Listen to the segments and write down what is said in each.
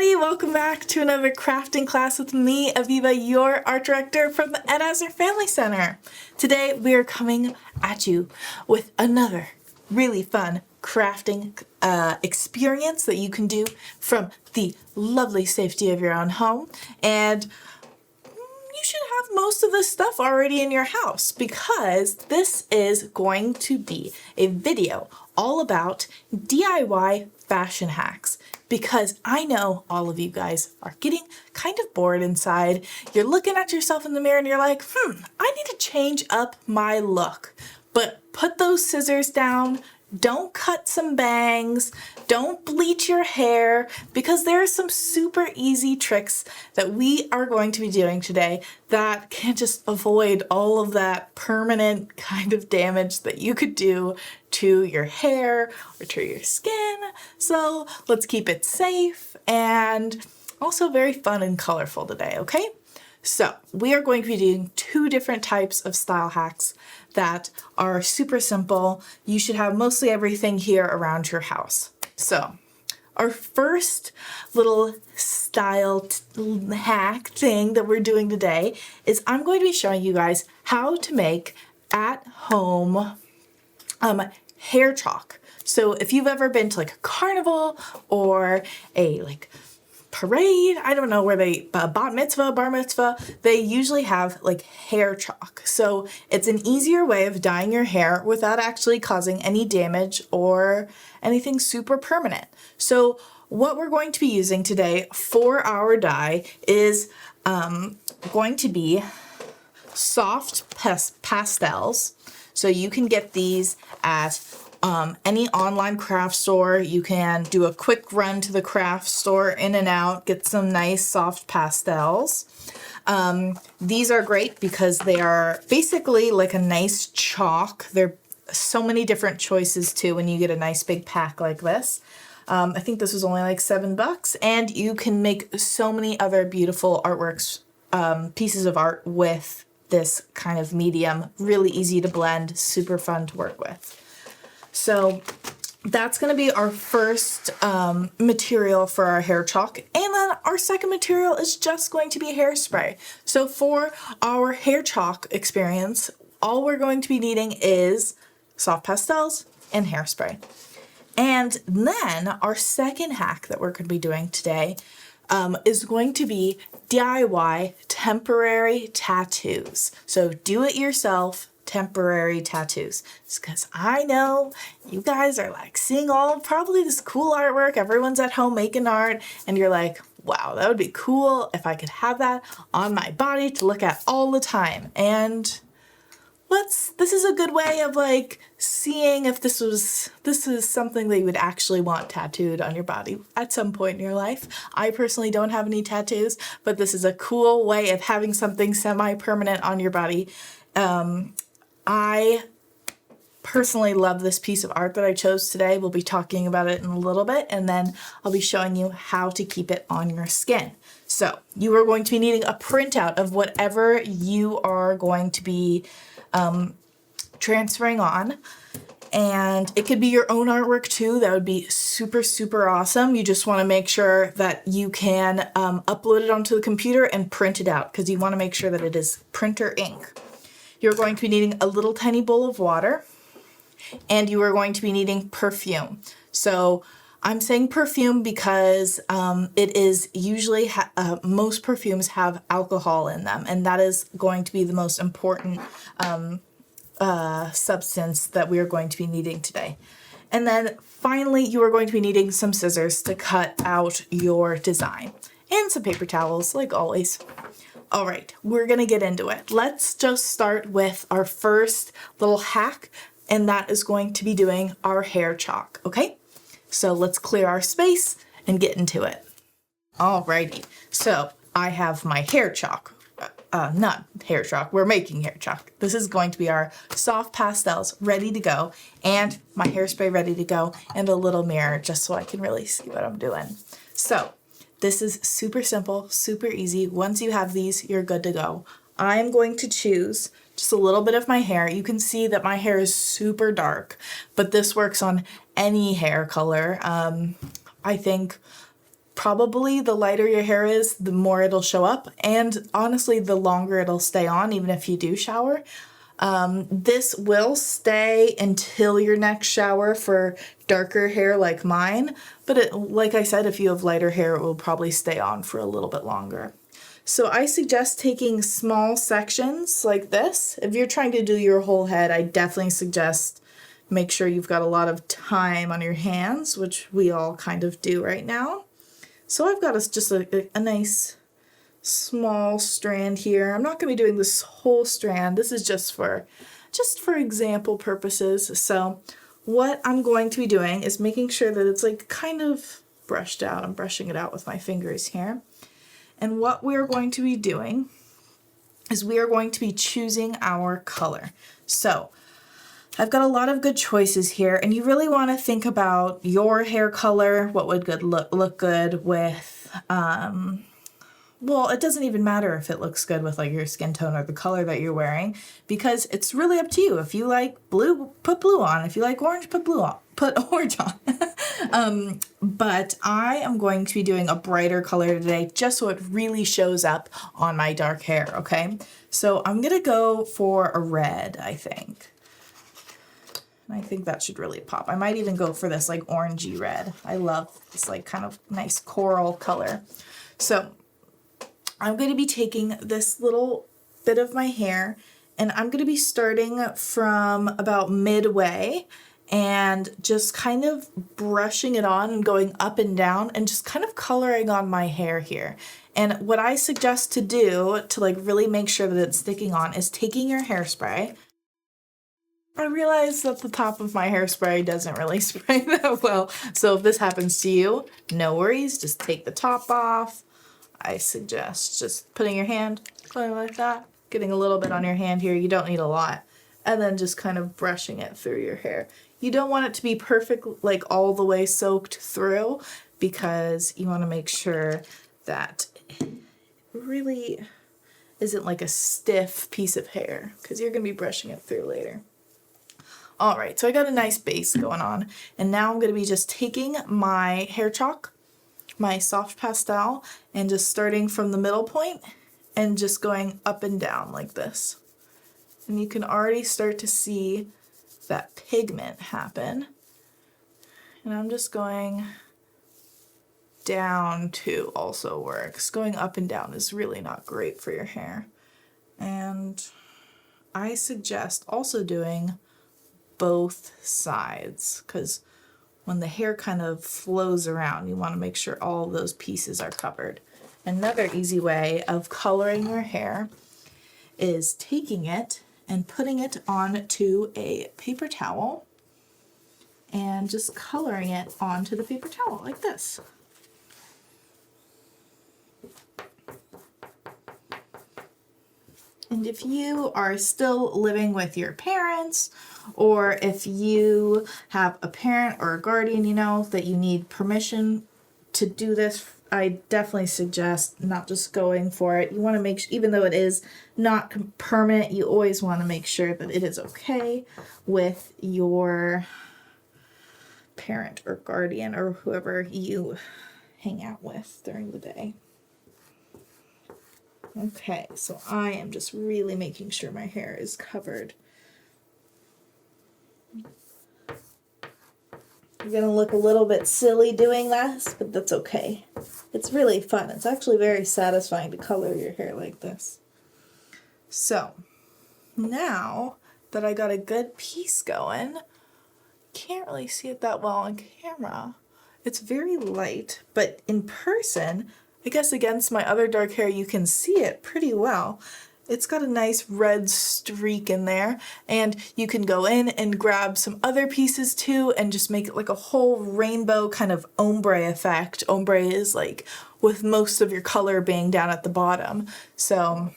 everybody, welcome back to another crafting class with me, Aviva, your art director from the Asner Family Center. Today we are coming at you with another really fun crafting experience that you can do from the lovely safety of your own home. And you should have most of this stuff already in your house because this is going to be a video all about DIY fashion hacks. Because I know all of you guys are getting kind of bored inside. You're looking at yourself in the mirror and you're like, I need to change up my look. But put those scissors down. Don't cut some bangs, don't bleach your hair, because there are some super easy tricks that we are going to be doing today that can just avoid all of that permanent kind of damage that you could do to your hair or to your skin. So let's keep it safe and also very fun and colorful today, okay? So we are going to be doing two different types of style hacks that are super simple. You should have mostly everything here around your house. So our first little style hack thing that we're doing today is I'm going to be showing you guys how to make at home hair chalk. So if you've ever been to like a carnival or a parade, I don't know where they, bar mitzvah, they usually have like hair chalk. So it's an easier way of dyeing your hair without actually causing any damage or anything super permanent. So what we're going to be using today for our dye is going to be soft pastels. So you can get these at any online craft store. You can do a quick run to the craft store, in and out, get some nice soft pastels. These are great because they are basically like a nice chalk. There are so many different choices too when you get a nice big pack like this. I think this was only like $7, and you can make so many other beautiful artworks, pieces of art with this kind of medium. Really easy to blend, super fun to work with. So that's going to be our first material for our hair chalk. And then our second material is just going to be hairspray. So for our hair chalk experience, all we're going to be needing is soft pastels and hairspray. And then our second hack that we're going to be doing today is going to be DIY temporary tattoos. So do it yourself. Temporary tattoos. It's because I know you guys are like seeing probably this cool artwork. Everyone's at home making art and you're like, wow, that would be cool if I could have that on my body to look at all the time. And this is a good way of like seeing if this is something that you would actually want tattooed on your body at some point in your life. I personally don't have any tattoos, but this is a cool way of having something semi-permanent on your body. I personally love this piece of art that I chose today. We'll be talking about it in a little bit, and then I'll be showing you how to keep it on your skin. So you are going to be needing a printout of whatever you are going to be transferring on. And it could be your own artwork too. That would be super, super awesome. You just want to make sure that you can upload it onto the computer and print it out, because you want to make sure that it is printer ink. You're going to be needing a little tiny bowl of water, and you are going to be needing perfume. So I'm saying perfume because it is usually, most perfumes have alcohol in them, and that is going to be the most important substance that we are going to be needing today. And then finally, you are going to be needing some scissors to cut out your design, and some paper towels, like always. All right, we're gonna get into it. Let's just start with our first little hack, and that is going to be doing our hair chalk, okay? So let's clear our space and get into it. Alrighty, so I have my hair chalk. Not hair chalk, we're making hair chalk. This is going to be our soft pastels ready to go, and my hairspray ready to go, and a little mirror just so I can really see what I'm doing. So this is super simple, super easy. Once you have these, you're good to go. I'm going to choose just a little bit of my hair. You can see that my hair is super dark, but this works on any hair color. I think probably the lighter your hair is, the more it'll show up, and honestly, the longer it'll stay on, even if you do shower. This will stay until your next shower for darker hair like mine, but like I said, if you have lighter hair, it will probably stay on for a little bit longer. So I suggest taking small sections like this. If you're trying to do your whole head, I definitely suggest make sure you've got a lot of time on your hands, which we all kind of do right now. So I've got just a nice small strand here. I'm not going to be doing this whole strand. This is just for example purposes. So what I'm going to be doing is making sure that it's like kind of brushed out. I'm brushing it out with my fingers here. And what we're going to be doing is we are going to be choosing our color. So I've got a lot of good choices here, and you really want to think about your hair color, what would look good with, well, it doesn't even matter if it looks good with like your skin tone or the color that you're wearing, because it's really up to you. If you like blue, put blue on. If you like orange, put blue on. Put orange on. But I am going to be doing a brighter color today just so it really shows up on my dark hair, okay? So I'm going to go for a red, I think. I think that should really pop. I might even go for this like orangey red. I love this like kind of nice coral color. So I'm going to be taking this little bit of my hair, and I'm going to be starting from about midway and just kind of brushing it on and going up and down and just kind of coloring on my hair here. And what I suggest to do to like really make sure that it's sticking on is taking your hairspray. I realize that the top of my hairspray doesn't really spray that well, so if this happens to you, no worries, just take the top off. I suggest just putting your hand going like that, getting a little bit on your hand here. You don't need a lot. And then just kind of brushing it through your hair. You don't want it to be perfect, like all the way soaked through, because you want to make sure that it really isn't like a stiff piece of hair, because you're going to be brushing it through later. All right, so I got a nice base going on, and now I'm going to be just taking my hair chalk, my soft pastel, and just starting from the middle point and just going up and down like this. And you can already start to see that pigment happen. And I'm just going down too also works. Going up and down is really not great for your hair. And I suggest also doing both sides, because when the hair kind of flows around, you want to make sure all of those pieces are covered. Another easy way of coloring your hair is taking it and putting it onto a paper towel and just coloring it onto the paper towel like this. And if you are still living with your parents, or if you have a parent or a guardian, you know, that you need permission to do this, I definitely suggest not just going for it. You want to make sure, even though it is not permanent, you always want to make sure that it is okay with your parent or guardian or whoever you hang out with during the day. Okay, so I am just really making sure my hair is covered. You're going to look a little bit silly doing this, but that's okay. It's really fun. It's actually very satisfying to color your hair like this. So, now that I got a good piece going, can't really see it that well on camera. It's very light, but in person, I guess against my other dark hair, you can see it pretty well. It's got a nice red streak in there, and you can go in and grab some other pieces too and just make it like a whole rainbow kind of ombre effect. Ombre is like with most of your color being down at the bottom. So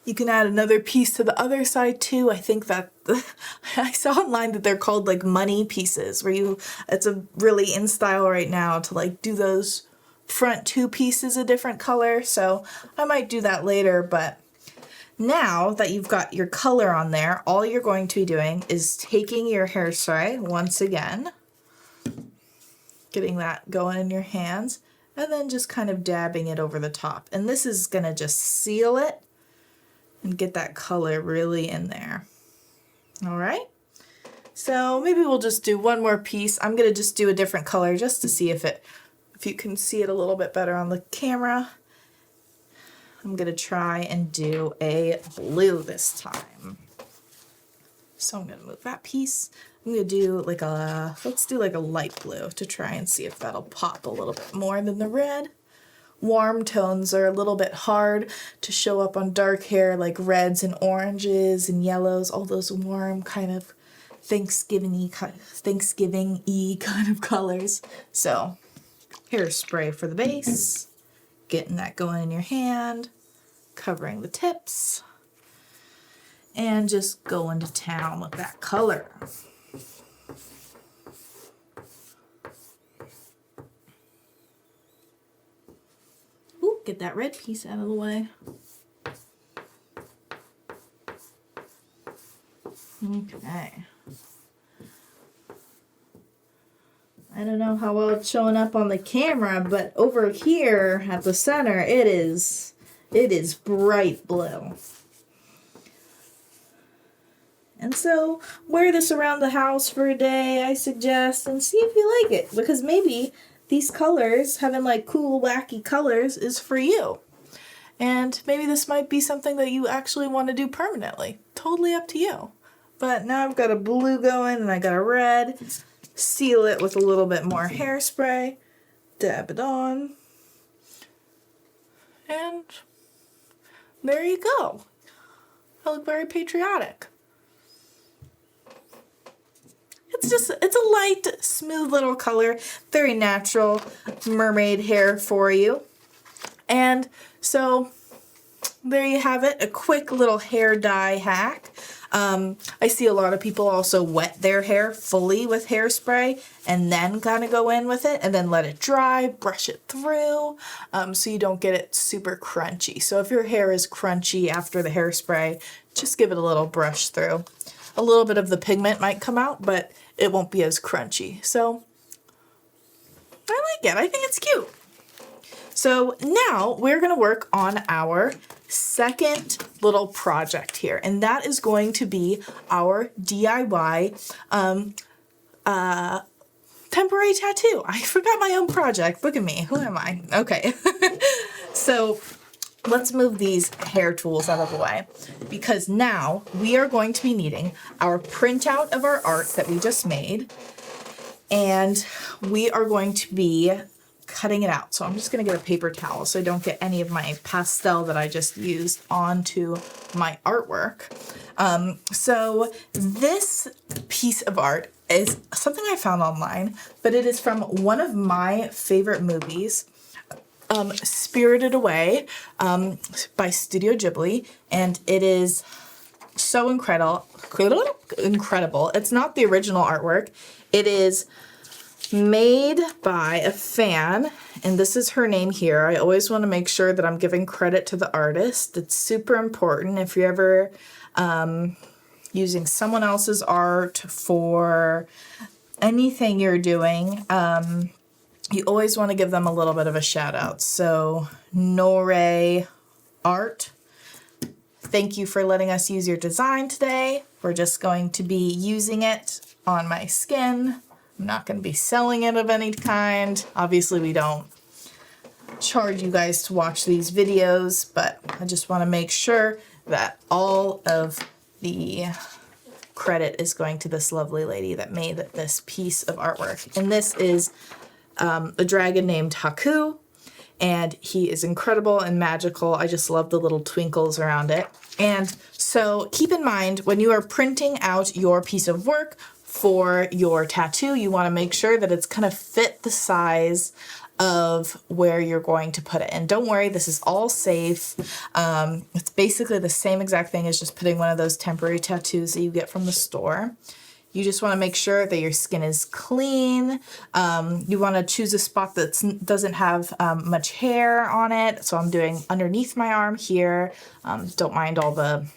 you can add another piece to the other side too. I think that I saw online that they're called like money pieces, where it's a really in style right now to like do those front two pieces a different color, so I might do that later. But now that you've got your color on there, all you're going to be doing is taking your hairspray once again, getting that going in your hands, and then just kind of dabbing it over the top. And this is gonna just seal it and get that color really in there. All right, so maybe we'll just do one more piece. I'm gonna just do a different color just to see if you can see it a little bit better on the camera. I'm gonna try and do a blue this time. So I'm gonna move that piece. I'm gonna do like let's do like a light blue to try and see if that'll pop a little bit more than the red. Warm tones are a little bit hard to show up on dark hair, like reds and oranges and yellows, all those warm kind of Thanksgiving-y kind of colors. So hairspray for the base, getting that going in your hand, covering the tips, and just going to town with that color. Ooh, get that red piece out of the way. Okay. I don't know how well it's showing up on the camera, but over here at the center, it is bright blue. And so wear this around the house for a day, I suggest, and see if you like it, because maybe these colors, having like cool, wacky colors, is for you. And maybe this might be something that you actually want to do permanently. Totally up to you. But now I've got a blue going and I got a red. Seal it with a little bit more hairspray. Dab it on. And there you go. I look very patriotic. It's a light, smooth little color, very natural mermaid hair for you. And so there you have it, a quick little hair dye hack. I see a lot of people also wet their hair fully with hairspray and then kind of go in with it and then let it dry, brush it through, so you don't get it super crunchy. So if your hair is crunchy after the hairspray, just give it a little brush through. A little bit of the pigment might come out, but it won't be as crunchy. So I like it. I think it's cute. So now we're going to work on our second little project here, and that is going to be our DIY temporary tattoo. I forgot my own project. Look at me. Who am I? Okay. So let's move these hair tools out of the way, because now we are going to be needing our printout of our art that we just made, and we are going to be cutting it out. So I'm just going to get a paper towel so I don't get any of my pastel that I just used onto my artwork. So this piece of art is something I found online, but it is from one of my favorite movies, Spirited Away, by Studio Ghibli, and it is so incredible. It's not the original artwork. It is made by a fan, and this is her name here. I always want to make sure that I'm giving credit to the artist. It's super important if you're ever using someone else's art for anything you're doing. You always want to give them a little bit of a shout out. So Nore Art, thank you for letting us use your design today. We're just going to be using it on my skin. I'm not going to be selling it of any kind. Obviously, we don't charge you guys to watch these videos, but I just want to make sure that all of the credit is going to this lovely lady that made this piece of artwork. And this is a dragon named Haku, and he is incredible and magical. I just love the little twinkles around it. And so keep in mind, when you are printing out your piece of work for your tattoo, you want to make sure that it's kind of fit the size of where you're going to put it. And don't worry, this is all safe. It's basically the same exact thing as just putting one of those temporary tattoos that you get from the store. You just want to make sure that your skin is clean. You want to choose a spot that doesn't have much hair on it. So I'm doing underneath my arm here. Don't mind all the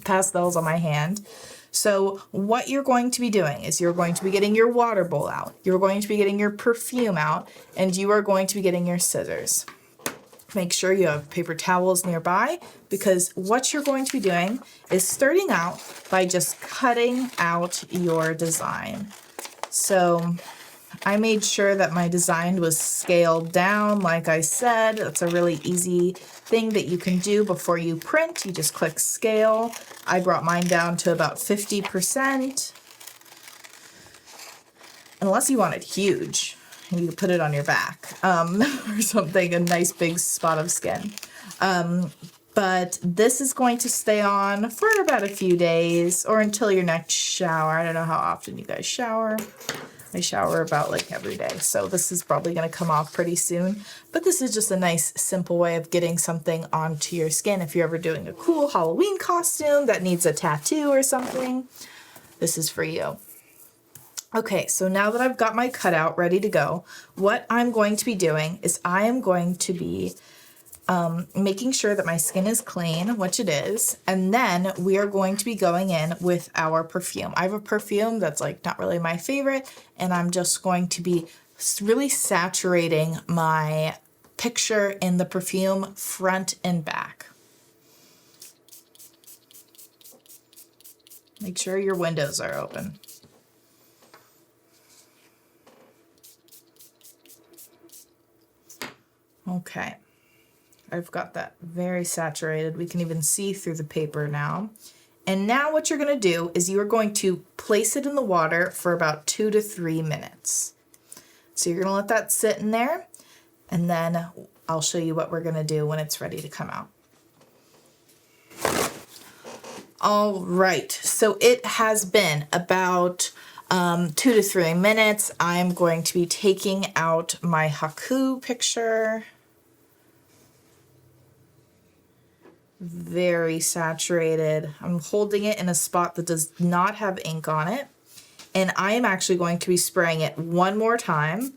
pastels on my hand. So what you're going to be doing is you're going to be getting your water bowl out, you're going to be getting your perfume out, and you are going to be getting your scissors. Make sure you have paper towels nearby, because what you're going to be doing is starting out by just cutting out your design. So I made sure that my design was scaled down. Like I said, that's a really easy thing that you can do before you print. You just click scale. I brought mine down to about 50%. Unless you want it huge, you can put it on your back or something, a nice big spot of skin. But this is going to stay on for about a few days or until your next shower. I don't know how often you guys shower. I shower about like every day, so this is probably going to come off pretty soon. But this is just a nice, simple way of getting something onto your skin. If you're ever doing a cool Halloween costume that needs a tattoo or something, this is for you. Okay, so now that I've got my cutout ready to go, what I'm going to be doing is I am going to be making sure that my skin is clean, which it is, and then we are going to be going in with our perfume. I have a perfume that's like not really my favorite, and I'm just going to be really saturating my picture in the perfume front and back. Make sure your windows are open. Okay. I've got that very saturated. We can even see through the paper now. And now what you're going to do is you are going to place it in the water for about 2 to 3 minutes. So you're going to let that sit in there, and then I'll show you what we're going to do when it's ready to come out. All right, so it has been about 2 to 3 minutes. I'm going to be taking out my Haku picture. Very saturated. I'm holding it in a spot that does not have ink on it. And I am actually going to be spraying it one more time.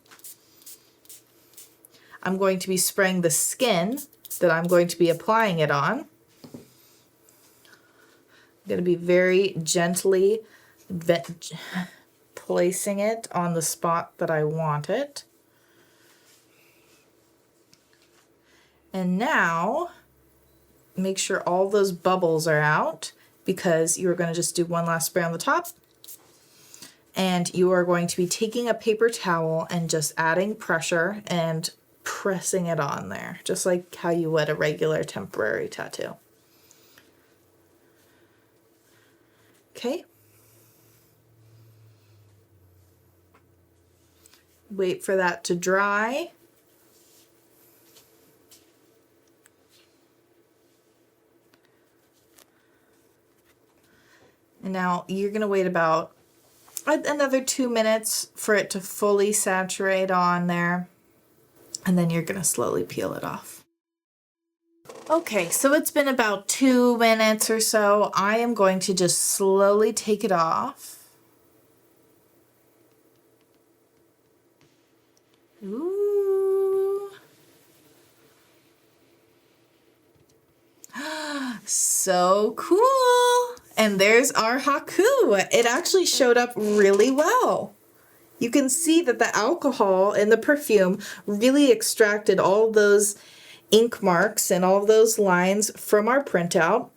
I'm going to be spraying the skin that I'm going to be applying it on. I'm going to be very gently placing it on the spot that I want it. And now, make sure all those bubbles are out, because you're going to just do one last spray on the top. And you are going to be taking a paper towel and just adding pressure and pressing it on there, just like how you would a regular temporary tattoo. Okay. Wait for that to dry. And now you're going to wait about another 2 minutes for it to fully saturate on there. And then you're going to slowly peel it off. Okay, so it's been about 2 minutes or so. I am going to just slowly take it off. Ooh. So cool. And there's our Haku. It actually showed up really well. You can see that the alcohol in the perfume really extracted all those ink marks and all those lines from our printout.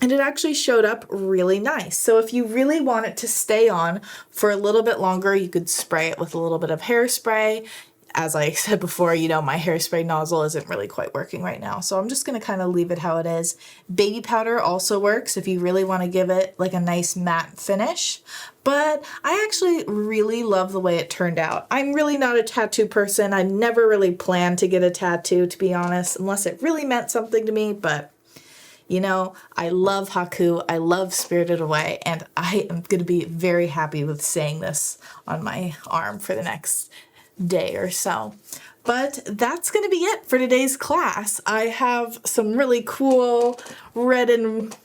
And it actually showed up really nice. So if you really want it to stay on for a little bit longer, you could spray it with a little bit of hairspray. As I said before, you know, my hairspray nozzle isn't really quite working right now, so I'm just going to kind of leave it how it is. Baby powder also works if you really want to give it like a nice matte finish, but I actually really love the way it turned out. I'm really not a tattoo person. I never really planned to get a tattoo, to be honest, unless it really meant something to me, but you know, I love Haku, I love Spirited Away, and I am going to be very happy with saying this on my arm for the next day or so. But that's going to be it for today's class. I have some really cool red and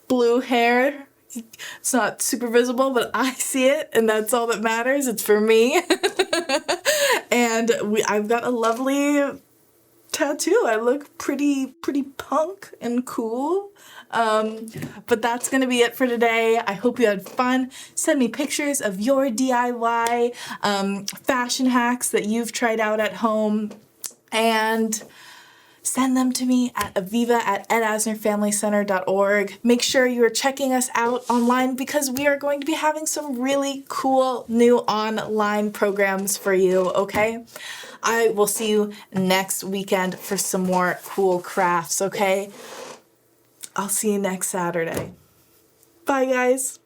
blue hair. It's not super visible, but I see it, and that's all that matters. It's for me. And I've got a lovely tattoo. I look pretty punk and cool. But that's gonna be it for today. I hope you had fun. Send me pictures of your DIY fashion hacks that you've tried out at home, and send them to me at aviva@edasnerfamilycenter.org. Make sure you are checking us out online because we are going to be having some really cool new online programs for you, okay? I will see you next weekend for some more cool crafts, okay? I'll see you next Saturday. Bye, guys.